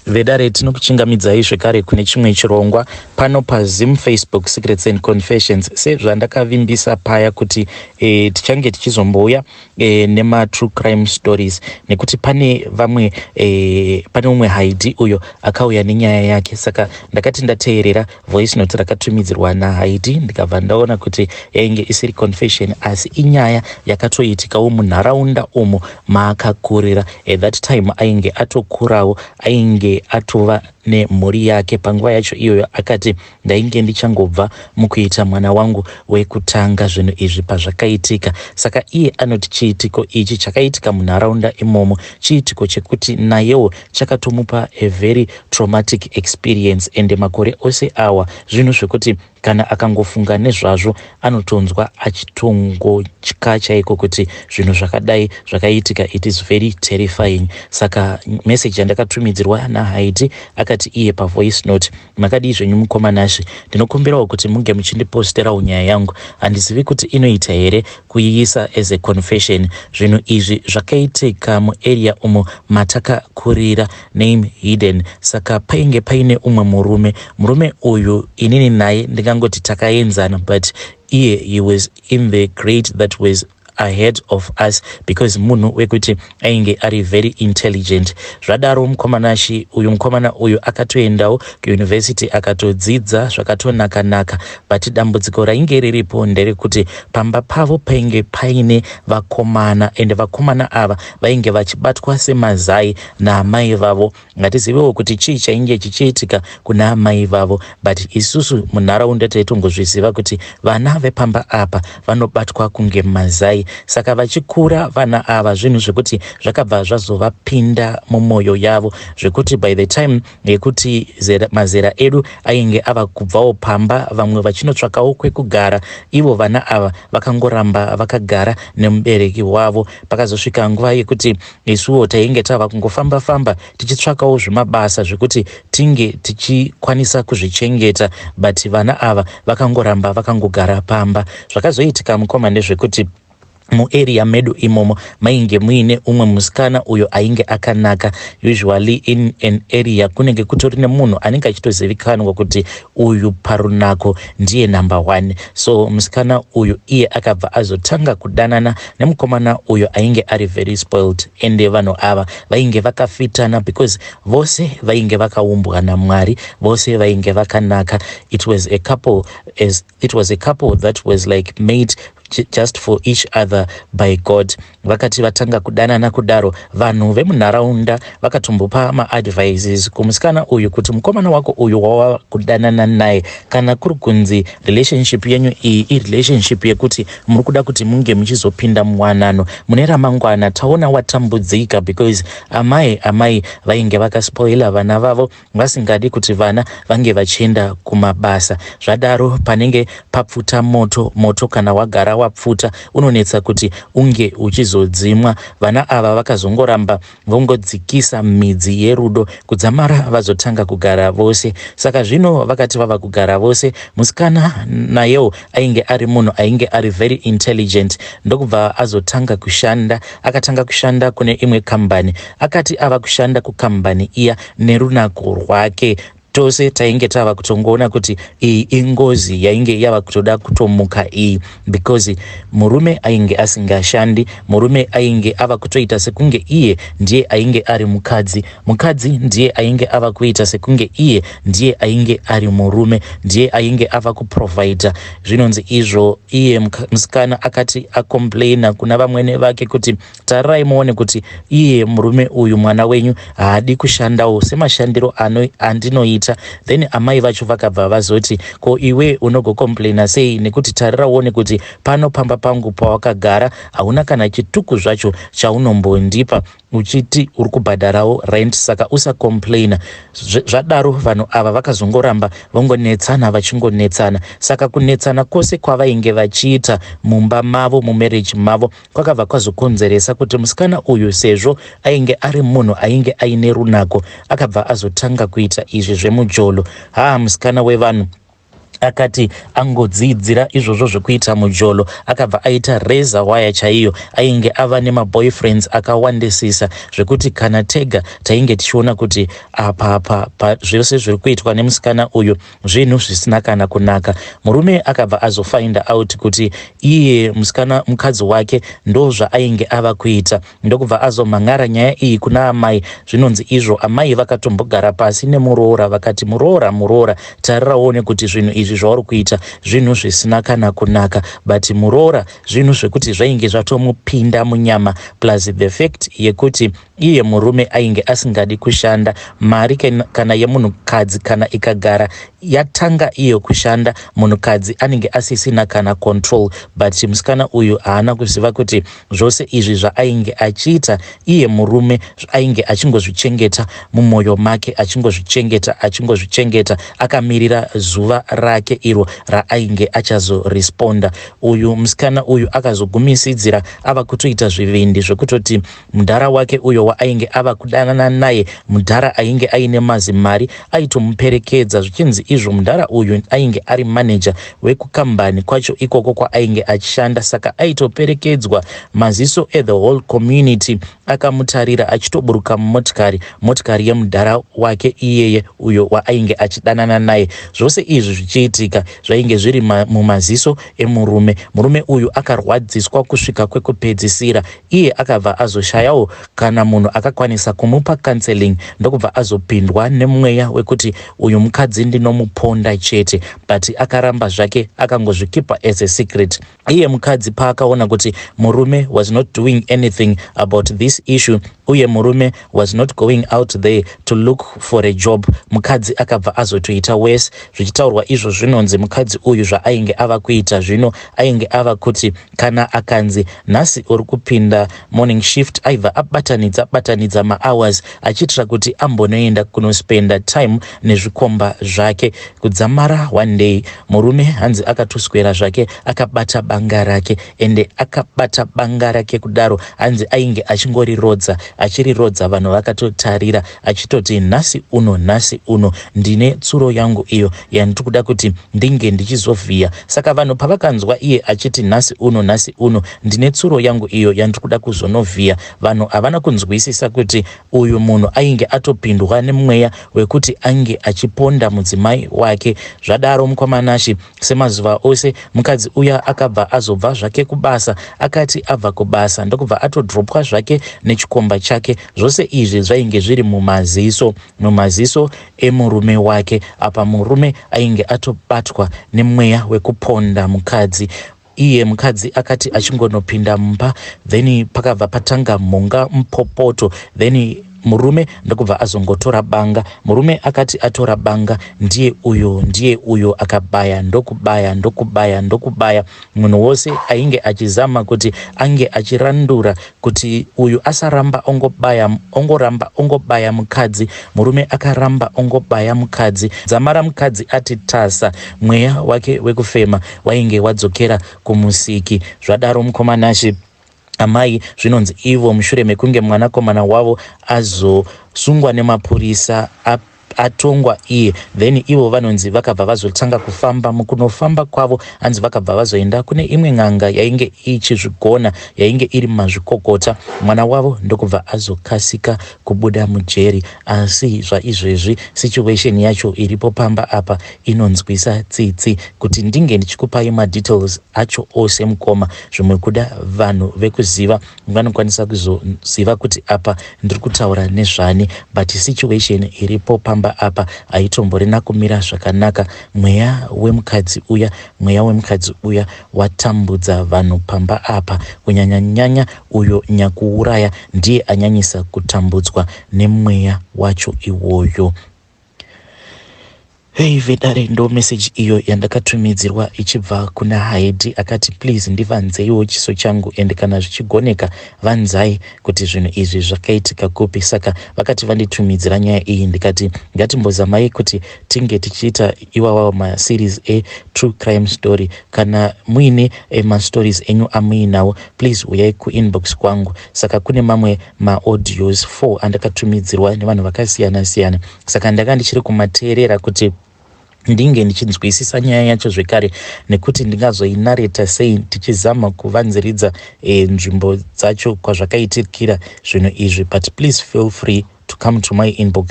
vedare tinokuchingamidzai zvekare kune chimwe chirongwa pano paZim Facebook Secrets and Confessions. Sezvandakavimbisa paya kuti tichange tichizombouya nema-true crime stories, nekuti pane vamwe pane umwe haidi uyo akauya nenyaya yake. Saka ndakati ndateerera voice note rakatumidzirwa nahaidi, ndikabva ndaona kuti yainge isiri confession asi inyaya yakatoitikawo munharaunda umo maakakurira. At that time ainge atokurawo, ainge atova nemhuri yake. Panguva yacho iyoyo akati ndainge ndichangobva mukuita mwana wangu wekutanga zvinhu izvi pazvakaitika. Saka iye anoti chiitiko ichi chakaitika munharaunda imomo chiitiko chekuti nayewo chakatomupa a very traumatic experience, ende makore ose awa zvinhu zvekuti kana akangofunga nezvazvo anotonzwa achitongotya chaiko kuti zvinhu zvakadai zvakaitika. It is very terrifying. Saka message yandakatumidzirwa naHaiti akati iye pavoice note, makadii zvenyu mukomanashi, ndinokumbirawo kuti munge muchindiposterawo nyaya yangu. Handizivi kuti inoita here kuiisa as a confession. Zvinhu izvi zvakaitika muarea umo matakakurira, name hidden. Saka painge paine umwe murume uyu inini naye ndingangoti takaenzana, but he was in the grade that was ahead of us because munhu wekuti ainge ari very intelligent. Zvadaro mukomana uyu akatoendawo kuuniversity akatodzidza zvakatonaka, but dambudziko rainge riripo nderekuti pamba pavo painge paine vakomana, ende vakomana ava vainge vachibatwa semazai naamai vavo. Ngatizivewo kuti chii chainge chichiitika kuna amai vavo, but isusu munharaunda taitongozviziva kuti vana vepamba apa vanobatwa kunge mazai. Saka vachikura vana ava zvinhu zvekuti zvakabva zvazovapinda mumwoyo yavo, zvekuti by the time yekuti mazera edu ainge ava kubvawo pamba, vamwe vachinotsvakawo kwekugara, ivo vana ava vakangoramba vakagara nemubereki wavo. Pakazosvika nguva yekuti isuwo tainge tava kungofamba tichitsvakawo zvimabasa zvekuti tinge tichikwanisa kuzvichengeta, but vana ava vakangoramba vakangogara pamba. Zvakazoitika mukoma ndezvekuti muarea medu imomo mainge muine umwe musikana uyo ainge akanaka. Usually in an area kunenge kutori nemunhu anenge achitozivikanwa kuti uyu parunako ndiye number 1. So musikana uyu iye akabva azotanga kudanana nemukomana uyo ainge ari very spoiled, ende vanhu ava vainge vakafitana because vose vainge vakaumbwa naMwari, vose vainge vakanaka. It was a couple that was like made just for each other by God. Vakati vatanga kudanana kudaro, vanhu vemunharaunda vakatombopa ma-advices kumusikana uyu kuti mukomana wako uyu wawa kudanana naye, kana kuri kunzi relationship yenyu iyi relationship yekuti muri kuda kuti munge muchizopinda muwanano mune ramangwana, taona watambudzika because amai vainge vakaspoila vana vavo vasingadi kuti vana vange vachienda kumabasa. Zvadaro panenge papfuta moto kana wagara wapfuta unonetsa kuti unge uchizodzimwa. Vana ava vakazongoramba vongodzikisa midzi yerudo kudzamara vazotanga kugara vose. Saka zvino vakati vava kugara vose, musikana nayewo ainge ari munhu ainge ari very intelligent, ndokubva azotanga kushanda. Akatanga kushanda kune imwe kambani. Akati ava kushanda kukambani iya nerunako rwake, tose tainge tava kutongoona kuti iyi ingozi yainge yava kutoda kutomuka iyi, because murume ainge asingashandi. Murume ainge ava kutoita sekunge iye ndiye ainge ari mukadzi ndiye ainge ava kuita sekunge iye ndiye ainge ari murume, ndiye ainge ava kuprovida zvinonzi izvo. Iye musikana akati akomplaina kuna vamwene vake kuti tararai muone kuti iye murume uyu mwana wenyu haadi kushandawo semashandiro andinoita. Then amai vacho vakabva vazoti, ko iwe unogokomplaina sei, nekuti tarira uone kuti pano pamba pangu pawakagara hauna kana chituku zvacho chaunombondipa uchiti uri kubhadharawo rent, saka usakomplaina. Zvadaro vanhu ava vakazongoramba vongonetsana vachingonetsana. Saka kunetsana kwose kwavainge vachiita mumba mavo, mumarriage mavo, kwakabva kwazokonzeresa kuti musikana uyu sezvo ainge ari munhu ainge aine runako, akabva azotanga kuita izvi zvemujolo. Musikana wevanhu akati angodzidzira izvozvo zvekuita mujolo akabva aita reza waya chaiyo. Ainge ava nemaboyfriends akawandisisa zvekuti kana tega tainge tichiona kuti apa zvose zviri kuitwa nemusikana uyu zvinhu zvisina kana kunaka. Murume akabva azofind out kuti iye mukadzi wake ndo zvaainge ava kuita, ndokubva azomhangara nyaya iyi kuna amai. Zvinonzi izvo amai vakatombogara pasi nemuroora vakati, muroora tariraone kuti zvinhu izvi zvauri kuita zvinhu zvisina kana kunaka. But muroora zvinhu zvekuti zvainge zvatomupinda munyama, plus the fact yekuti iye murume ainge asingadi kushanda. Mari kana yemunhukadzi kana ikagara yatanga iyo kushanda, munhukadzi anenge asisina kana control. But musikana uyu haana kuziva kuti zvose izvi zvaainge achiita iye murume ainge achingozvichengeta mumwoyo make, achingozvichengeta akamirira zuva rake iro raainge achazoresponda. Uyu musikana uyu akazogumisidzira ava kutoita zvivindi zvekutoti mudhara wake uyo waainge ava kudanana naye, mudhara ainge aine mazimari, aitomuperekedza zvichinzi izvo mudhara uyu ainge ari manager wekukambani kwacho ikoko kwaainge achishanda. Saka aitoperekedzwa, maziso the whole community akamutarira achitoburuka motikari yemudhara wake iyeye uyo waainge achidanana naye. Zvose izvi zvichiitika zvainge zviri mumaziso emurume. Murume uyu akarwadziswa kusvika kwekupedzisira. Iye akabva azoshayawo kana munhu akakwanisa kumupa counseling, ndokubva azopindwa nemweya wekuti uyu mukadzi ndinomuponda chete. But akaramba zvake akangozvikipa as a secret. Iye mukadzi paakaona kuti murume was not doing anything about this issue, uye murume was not going out there to look for a job, mukadzi akabva azotoita worse. Zvichitaurwa izvo zvinonzi mukadzi uyu zvaainge ava kuita zvino ainge ava kuti kana akanzi nhasi uri kupinda morning shift, aibva abatanidza mahours achiitira kuti ambonoenda kunospenda time nezvikomba zvake. Kudzamara one day murume hanzi akatoswera zvake akabata banga rake, ende akabata banga rake kudaro hanzi ainge achirirodza vanhu vakatotarira achitoti nhasi uno ndine tsuro yangu iyo yandikuda kuti ndinge ndichizovhiya. Saka vanhu pavakanzwa iye achiti nhasi uno ndine tsuro yangu iyo yandikuda kuzonovhiya, vanhu havana kunzwisisa kuti uyu munhu ainge atopindwa nemweya wekuti ange achiponda mudzimai wake. Zvadaro mukomanashi semazuva ose mukadzi uya akabva azobva zvake kubasa, akati abva kubasa ndokubva atodropwa zvake nechikomba chake. Zvose izvi zvainge zviri mumaziso emurume wake. Apa murume ainge atobatwa nemweya wekuponda mukadzi. Iye mukadzi akati achingonopinda mumba, then pakabva patanga mhonga mupopoto, then murume ndokubva azongotora banga. Murume akati atora banga, ndiye uyo akabaya ndokubaya. Munhu wose ainge achizama kuti ange achirandura kuti uyu asaramba ongoramba ongobaya mukadzi. Murume akaramba ongobaya mukadzi. Dzamara mukadzi ati tasa, mweya wake wekufema wainge wadzokera kumusiki. Zvadaro mukomanashi amai zvinonzi ivo mushure mekunge mwanakomana wavo azosungwa nemapurisa atongwa iye, then ivo vanonzi vakabva vazotanga kufamba. Mukunofamba kwavo hanzi vakabva vazoenda kune imwe n'anga yainge ichizvigona, yainge iri mazvikokota. Mwana wavo ndokubva azokasika kubuda mujeri. Asi zvaizvezvi situation yacho iripo pamba apa inonzwisa tsitsi. Kuti ndinge ndichikupai madetails acho ose mukoma, zvimwe kuda vanhu vekuziva vanokwanisa kuzoziva kuti apa ndiri kutaura nezvani, but situation iripo pamba apa aitomborena kumira zvakanaka. Mweya wemukadzi uya watambudza vanhu pamba apa, kunyanya uyo nyakuuraya ndiye anyanyisa kutambudzwa nemweya wacho iwoyo. Hey vedare, ndo message iyo yandakatumidzirwa ichibva kuna Haidi. Akati please ndivanzeiwo chiso changu, ende kana zvichigoneka vanzai kuti zvinhu izvi zvakaitika kupi. Saka vakati vanditumidzira nyaya iyi, ndikati ngatimbozamai kuti tinge tichiita iwawa maseries true crime story. Kana muine mastories enyu amuinawo, please uyai kuinbox kwangu. Saka kune mamwe maaudios 4 andakatumidzirwa nevanhu vakasiyana siyana. Saka ndanga ndichiri kumateerera kuti ndinge ndichinzwisisa nyaya yacho zvekare, nekuti ndingazoinareta sei tichizama kuvanziridza nzvimbo dzacho kwazvakaitikira zvinhu izvi. But please feel free to come to my inbox